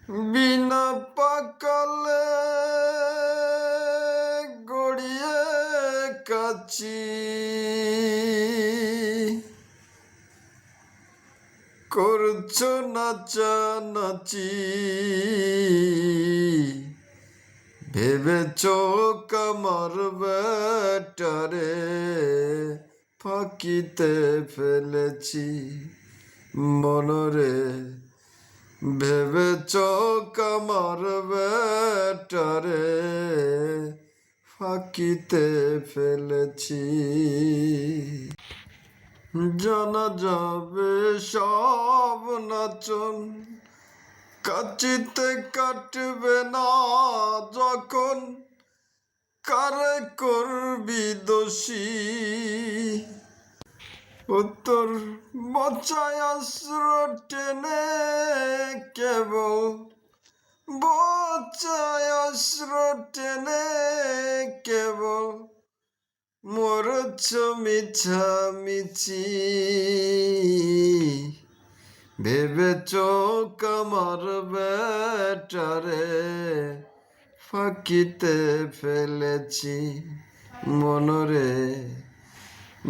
বিনা পাকালে গড়িয়ে কাচি করছো নাচানাচি ভেবেছ কামার বেটারে ফাঁকিতে ফেলেছি মনরে ভেবেছ কামার বেটারে ফাঁকিতে ফেলেছি। জানা যাবে সব নাচন কাচিতে কাটবে না যখন কারে করবি দোষী উত্তর বচায় আশ্র টেনে কেবল বচায় আশ্র টেনে কেবল মরছ মিছামিছি ভেবেছ কামার বেটারে ফাঁকিতে ফেলেছি মনরে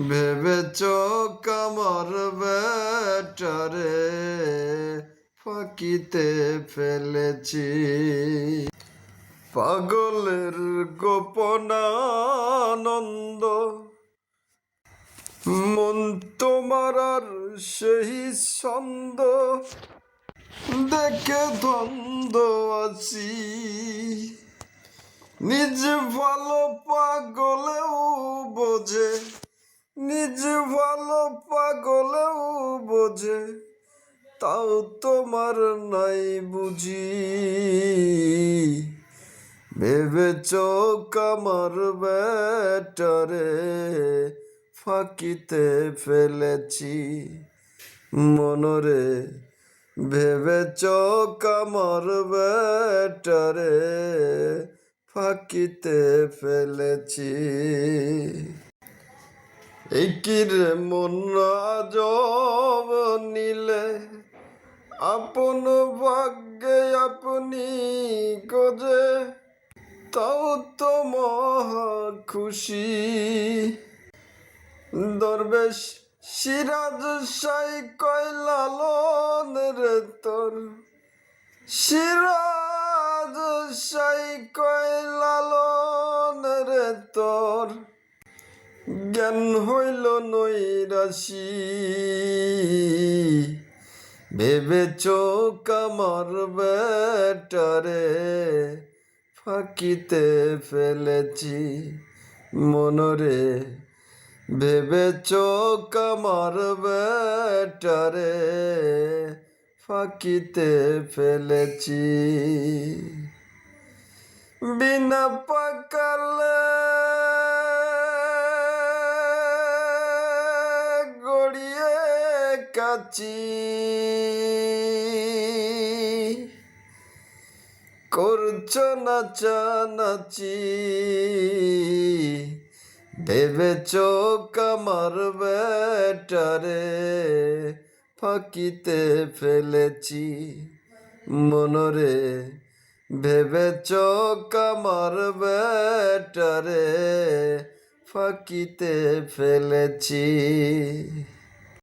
ভেবেছ কামার বেটারে ফাঁকিতে ফেলেছি। পাগলের গোপনানন্দ মন তোমার আর সেই ছন্দ দেখে দ্বন্দ্ব আছি নিজ ভালো পাগলেও বোঝে নিজ ভালো পাগলেও বোঝে তাও তোমার নাই বুঝি ভেবেছ কামার বেটারে ফাঁকিতে ফেলেছি মনরে ভেবেছ কামার বেটারে ফাঁকিতে ফেলেছি। একিরে মন আজব নিলে আপন ভাগ্যে আপনি গজে তাও তো মহা খুশি দরবেশ সিরাজ সাই কয়লালন রে তোর সিরাজ সাই কয়লালন রে তোর জ্ঞান হইল নৈরাশি ভেবেছ কামার বেটারে ফাঁকিতে ফেলেছি মনরে ভেবেছ কামার বেটারে ফাঁকিতে ফেলেছি বিনা পাকালে গড়িয়ে কাচি করছো নাচানাচি ভেবেছ কামার বেটারে ফাঁকিতে ফেলেছি মনরে ভেবেছ কামার বেটারে ফাঁকিতে ফেলেছি।